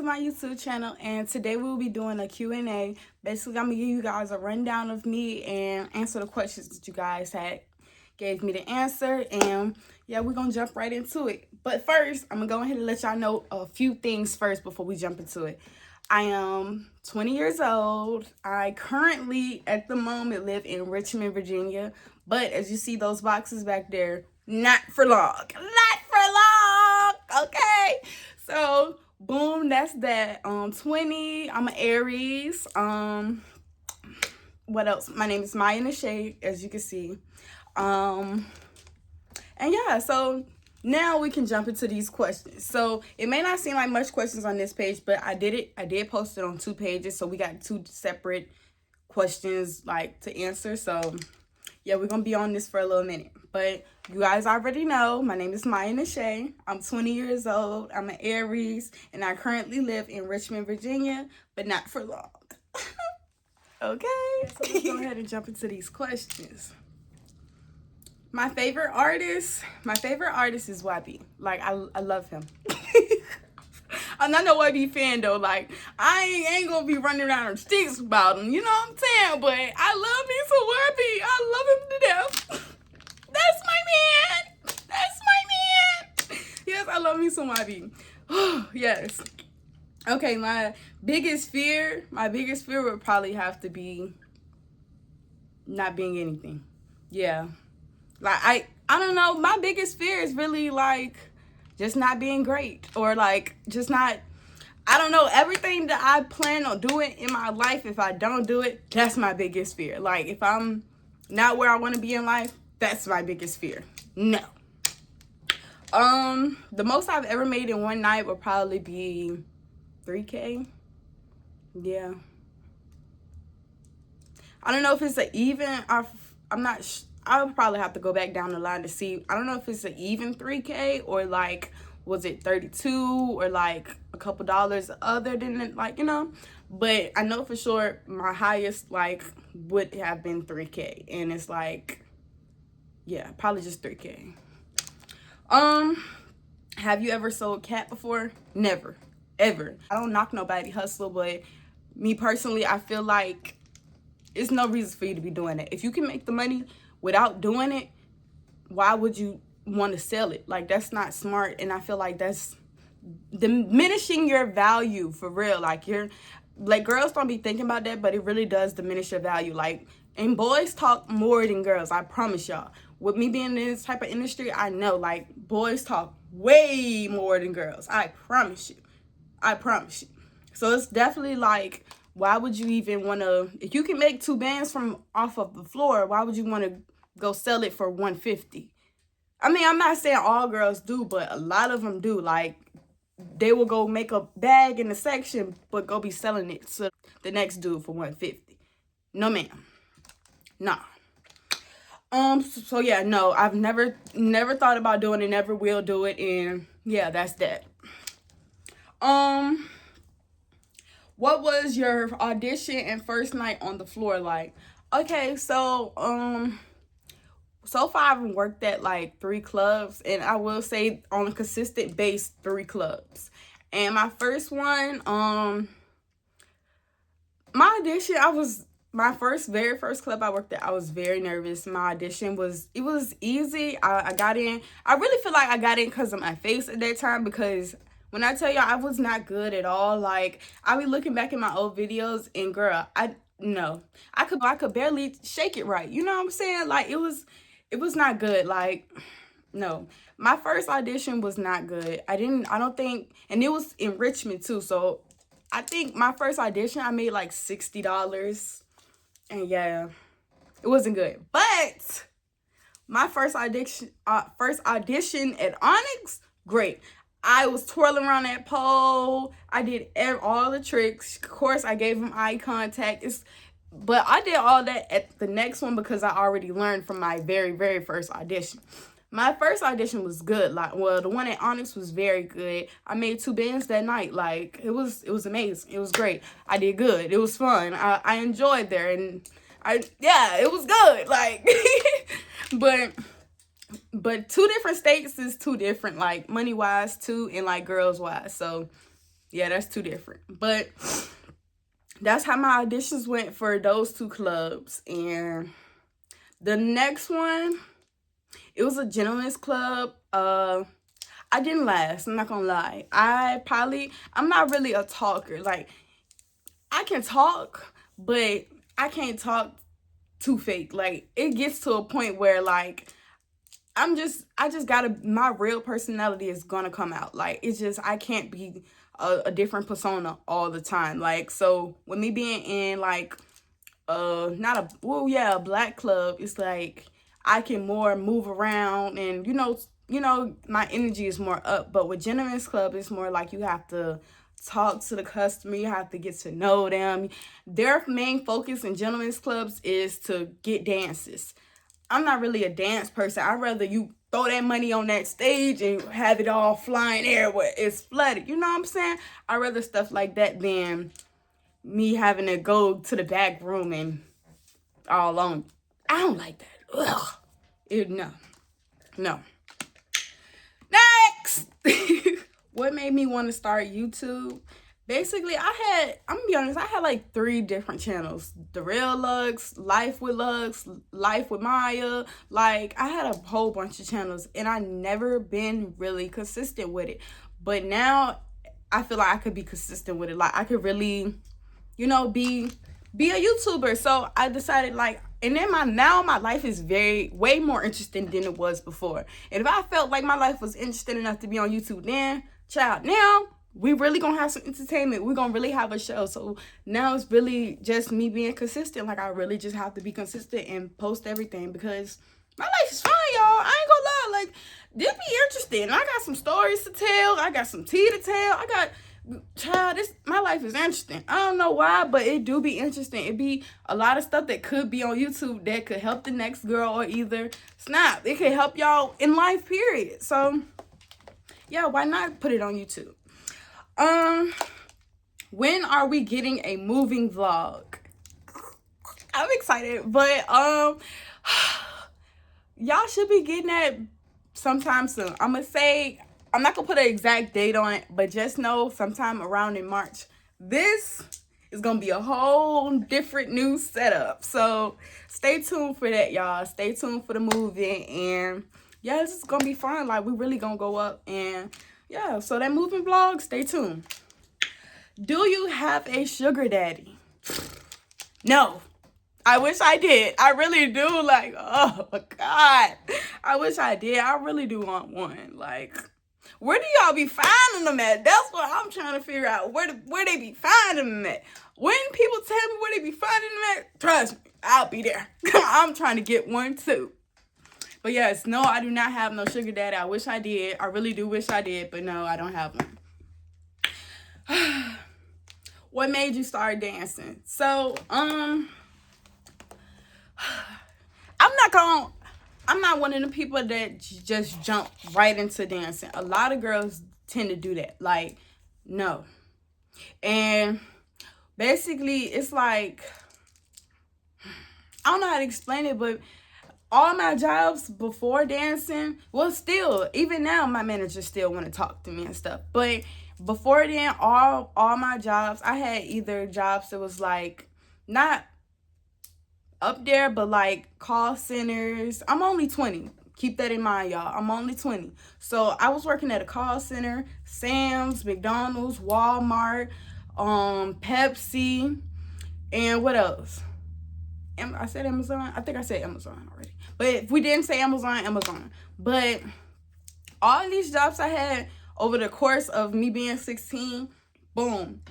to my YouTube channel, and today we'll be doing a Q&A. Basically, I'm going to give you guys a rundown of me and answer the questions that you guys had gave me to answer, and yeah, we're going to jump right into it. But first, I'm going to go ahead and let y'all know a few things first before we jump into it. I am 20 years old. I currently, at the moment, live in Richmond, Virginia, but as you see those boxes back there, not for long. Not for long, okay? So, boom, that's that. 20, I'm an Aries. What else? My name is Maya Nashay, as you can see. And yeah, so now we can jump into these questions. So it may not seem like much questions on this page, but I did post it on 2 pages, so we got 2 separate questions like to answer. So yeah, we're gonna be on this for a little minute. But you guys already know my name is Maya Nashay. I'm 20 years old. I'm an Aries, and I currently live in Richmond, Virginia, but not for long. Okay, so let's go ahead and jump into these questions. My favorite artist is YB. Like, I love him. I'm not no YB fan though. Like, I ain't gonna be running around on sticks about him. You know what I'm saying? But I love me some YB. I love him to death. That's my man. That's my man. Yes, I love me some YB. Yes. Okay, my biggest fear would probably have to be not being anything. Yeah. Like, I don't know. My biggest fear is really, like, just not being great. Or, like, just not, I don't know. Everything that I plan on doing in my life, if I don't do it, that's my biggest fear. Like, if I'm not where I want to be in life, that's my biggest fear. No. The most I've ever made in one night would probably be $3K. Yeah. I don't know if it's an even, I'm not I would probably have to go back down the line to see. I don't know if it's an even 3K or like, was it 32 or like a couple dollars other than it, like, you know. But I know for sure my highest like would have been 3K, and it's like, yeah, probably just 3K. Have you ever sold cat before? Never, ever. I don't knock nobody hustle, but me personally, I feel like it's no reason for you to be doing it. If you can make the money without doing it, why would you want to sell it? Like, that's not smart, and I feel like that's diminishing your value for real. Like, girls don't be thinking about that, but it really does diminish your value. Like, and boys talk more than girls, I promise y'all. With me being in this type of industry, I know, like, boys talk way more than girls. I promise you. So it's definitely like, why would you even want to, if you can make 2 bands from off of the floor, why would you want to go sell it for $150? I mean, I'm not saying all girls do, but a lot of them do. Like, they will go make a bag in the section, but go be selling it to the next dude for $150. No, ma'am. Nah. So yeah, no, I've never thought about doing it, never will do it, and yeah, that's that. What was your audition and first night on the floor like? Okay, so so far I've worked at like 3 clubs, and I will say on a consistent base 3 clubs. And my first one, my audition, my very first club I worked at, I was very nervous. My audition was easy. I got in. I really feel like I got in because of my face at that time, because when I tell y'all, I was not good at all. Like, I be looking back at my old videos, and girl, I could barely shake it right. You know what I'm saying? Like, it was not good. Like, no. My first audition was not good. I don't think, and it was in Richmond too. So I think my first audition, I made like $60. And yeah, it wasn't good. But my first audition at Onyx, great. I was twirling around that pole. I did all the tricks. Of course, I gave him eye contact. But I did all that at the next one because I already learned from my very, very first audition. My first audition was good. Like, well, the one at Onyx was very good. I made 2 bands that night. Like, it was amazing. It was great. I did good. It was fun. I enjoyed there, and it was good. Like, but 2 different states is 2 different, like, money wise too, and like girls wise. So Yeah, that's two different. But that's how my auditions went for those two clubs. And the next one, it was a gentleman's club. I didn't last, I'm not gonna lie. I'm not really a talker. Like, I can talk, but I can't talk too fake. Like, it gets to a point where, like, I just gotta, my real personality is gonna come out. Like, it's just, I can't be a different persona all the time. Like, so with me being in, like, not a, well, yeah, a black club, it's like I can more move around, and my energy is more up. But with gentlemen's club, it's more like you have to talk to the customer, you have to get to know them. Their main focus in gentlemen's clubs is to get dances. I'm not really a dance person. I'd rather you throw that money on that stage and have it all flying everywhere. It's flooded. You know what I'm saying? I'd rather stuff like that than me having to go to the back room and all alone. I don't like that. Ugh. No. Next! What made me want to start YouTube? Basically, I'm gonna be honest, I had like 3 different channels. The Real Lux, Life with Lux, Life with Maya. Like, I had a whole bunch of channels, and I never been really consistent with it. But now, I feel like I could be consistent with it. Like, I could really, be a YouTuber. So I decided, like, and then my life is way more interesting than it was before. And if I felt like my life was interesting enough to be on YouTube then, child, now we really gonna have some entertainment. We're gonna really have a show. So now it's really just me being consistent. Like, I really just have to be consistent and post everything, because my life is fun, y'all. I ain't gonna lie. Like, this be interesting. I got some stories to tell. I got some tea to tell. My life is interesting. I don't know why, but it do be interesting. It be a lot of stuff that could be on YouTube that could help the next girl, or either snap, it could help y'all in life, period. So yeah, why not put it on YouTube? When are we getting a moving vlog? I'm excited, but y'all should be getting that sometime soon. I'm not gonna put an exact date on it, but just know sometime around in March, this is gonna be a whole different new setup. So stay tuned for that, y'all. Stay tuned for the moving, and yeah, this is gonna be fun. Like, we really gonna go up, and yeah, so that moving vlog, stay tuned. Do you have a sugar daddy? No. I wish I did. I really do. Like, oh my God. I wish I did. I really do want one. Like, where do y'all be finding them at? That's what I'm trying to figure out. Where they be finding them at? When people tell me where they be finding them at, trust me, I'll be there. I'm trying to get one too. But yes, no, I do not have no sugar daddy. I wish I did. I really do wish I did, but no, I don't have one. What made you start dancing? So, I'm not one of the people that just jump right into dancing. A lot of girls tend to do that. Like, no. And basically, it's like, I don't know how to explain it, but all my jobs before dancing, well, still, even now, my manager still want to talk to me and stuff. But before then, all my jobs, I had either jobs that was like, not up there, but like call centers. I'm only 20. Keep that in mind, y'all. I'm only 20. So I was working at a call center, Sam's, McDonald's, Walmart, Pepsi, and what else? I said Amazon. I think I said Amazon already. But if we didn't say Amazon. But all these jobs I had over the course of me being 16, boom.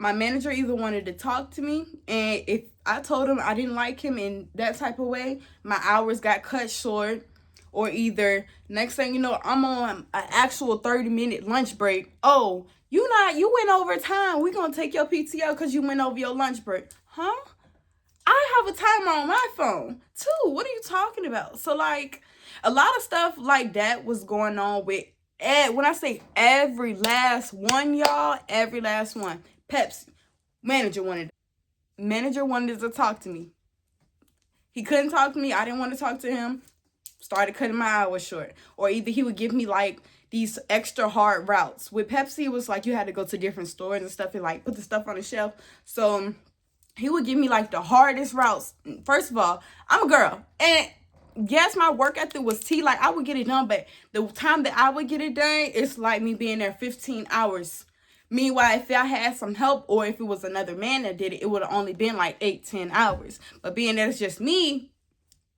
My manager either wanted to talk to me, and if I told him I didn't like him in that type of way, my hours got cut short, or either next thing you know, I'm on an actual 30-minute lunch break. Oh, you went over time. We're going to take your PTO because you went over your lunch break. Huh? I have a timer on my phone too. What are you talking about? So, like, a lot of stuff like that was going on with, when I say every last one, y'all, every last one. Pepsi. Manager wanted to talk to me. He couldn't talk to me. I didn't want to talk to him. started cutting my hours short. Or either he would give me like these extra hard routes. With Pepsi, it was like you had to go to different stores and stuff and like put the stuff on the shelf. So he would give me like the hardest routes. First of all, I'm a girl, and yes, my work ethic was T. Like, I would get it done, but the time that I would get it done, it's like me being there 15 hours. Meanwhile, if I had some help or if it was another man that did it, it would have only been like 8-10 hours. But being that it's just me,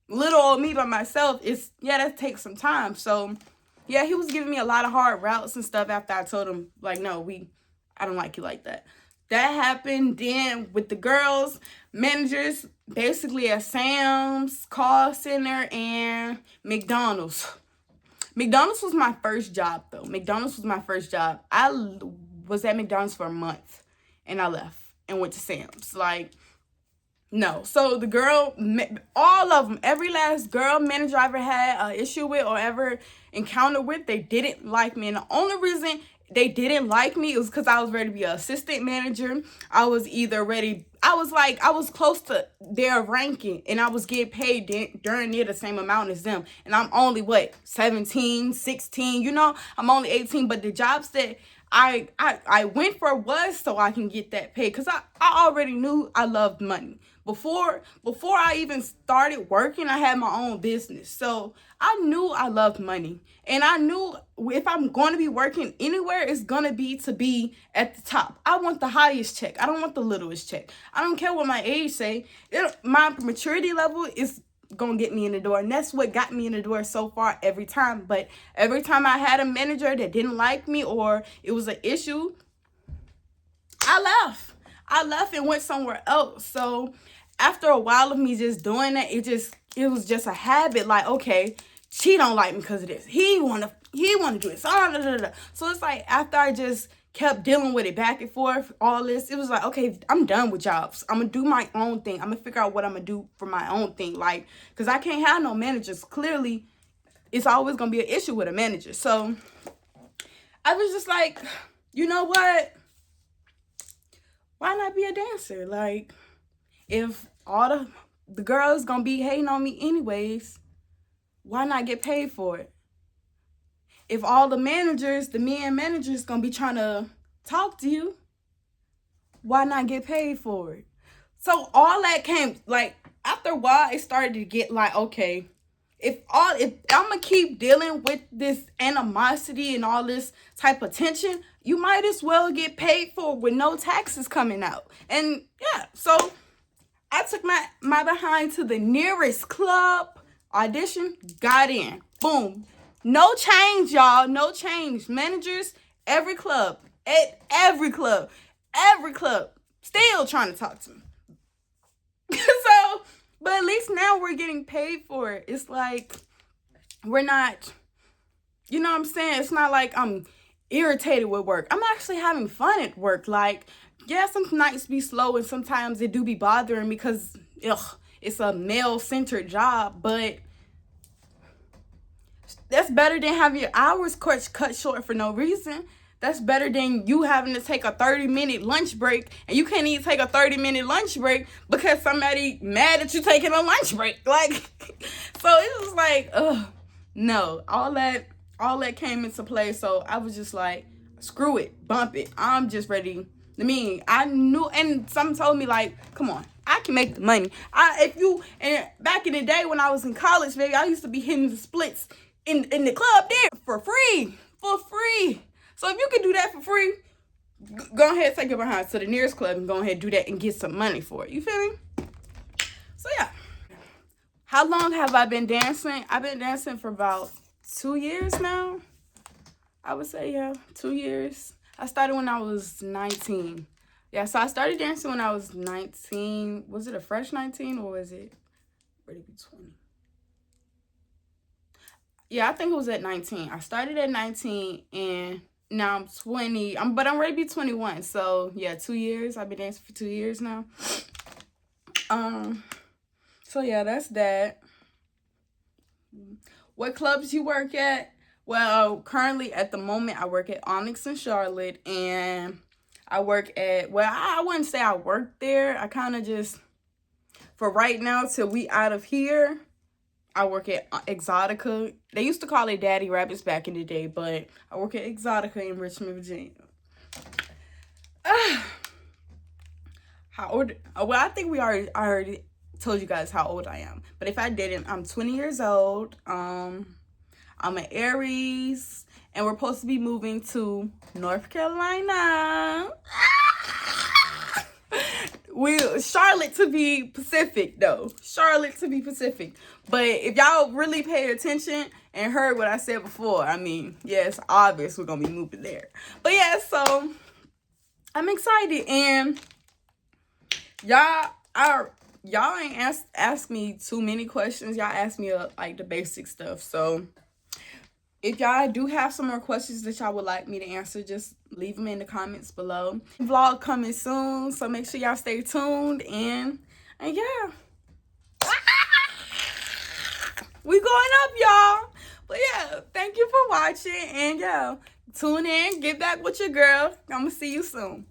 little old me by myself, that takes some time. So yeah, he was giving me a lot of hard routes and stuff after I told him, like, no, I don't like you like that. That happened. Then with the girls, managers, basically at Sam's, call center, and McDonald's. McDonald's was my first job, though. McDonald's was my first job. I was at McDonald's for a month, and I left and went to Sam's. Like, no. So the girl, all of them, every last girl manager I ever had an issue with or ever encountered with, they didn't like me. And the only reason they didn't like me was because I was ready to be an assistant manager. I was close to their ranking, and I was getting paid during near the same amount as them. And I'm only, 17, 16, I'm only 18. But the jobs that I went for was so I can get that pay, because I already knew I loved money. Before I even started working, I had my own business. So I knew I loved money. And I knew if I'm going to be working anywhere, it's going to be at the top. I want the highest check. I don't want the littlest check. I don't care what my age say. My maturity level is going to get me in the door. And that's what got me in the door so far every time. But every time I had a manager that didn't like me or it was an issue, I left and went somewhere else. So after a while of me just doing that, it was just a habit. Like, okay, she don't like me because of this. He wanna do it. So it's like after I just kept dealing with it back and forth, all this, it was like, okay, I'm done with jobs. I'm gonna do my own thing. I'm gonna figure out what I'm gonna do for my own thing. Like, because I can't have no managers. Clearly, it's always gonna be an issue with a manager. So I was just like, you know what? Why not be a dancer? Like, if all the girls gonna be hating on me anyways, why not get paid for it? If all the men managers gonna be trying to talk to you, why not get paid for it? So all that came, like, after a while, it started to get like, okay, if I'm gonna keep dealing with this animosity and all this type of tension, you might as well get paid for it with no taxes coming out. And yeah, so I took my behind to the nearest club, audition, got in. Boom. No change, y'all. No change. Managers, every club, still trying to talk to me. So, but at least now we're getting paid for it. It's like, we're not, you know what I'm saying? It's not like I'm irritated with work. I'm actually having fun at work. Like, yeah, some nights be slow and sometimes it do be bothering me because it's a male-centered job, but that's better than having your hours cut short for no reason. That's better than you having to take a 30-minute lunch break, and you can't even take a 30-minute lunch break because somebody mad at you taking a lunch break. Like, so it was like, no, all that came into play. So I was just like, screw it, bump it. I'm just ready. I knew, and some told me like, come on, I can make the money. And back in the day when I was in college, baby, I used to be hitting the splits in the club there for free. So if you can do that for free, go ahead, take it behind to the nearest club and go ahead and do that and get some money for it. You feel me? So yeah. How long have I been dancing? I've been dancing for about 2 years now. I would say, yeah, 2 years. I started when I was 19. Yeah, so I started dancing when I was 19. Was it a fresh 19 or was it ready to be 20? Yeah, I think it was at 19. I started at 19 and now I'm 20. But I'm ready to be 21. So yeah, 2 years. I've been dancing for 2 years now. So yeah, that's that. What clubs you work at? Well, currently at the moment I work at Onyx in Charlotte, and I work at, well, I wouldn't say I work there. I kind of just, for right now till we out of here, I work at Exotica. They used to call it Daddy Rabbits back in the day, but I work at Exotica in Richmond, Virginia. How old? Well, I think I already told you guys how old I am. But if I didn't, I'm 20 years old. I'm an Aries, and we're supposed to be moving to North Carolina. Charlotte to be Pacific though. Charlotte to be Pacific. But if y'all really paid attention and heard what I said before, I mean, yeah, it's obvious we're gonna be moving there. But yeah, so I'm excited, and y'all ain't asked me too many questions. Y'all asked me like the basic stuff. So if y'all do have some more questions that y'all would like me to answer, just leave them in the comments below. Vlog coming soon, so make sure y'all stay tuned, and yeah. We going up, y'all. But yeah, thank you for watching, and yeah, tune in, get back with your girl. I'm gonna see you soon.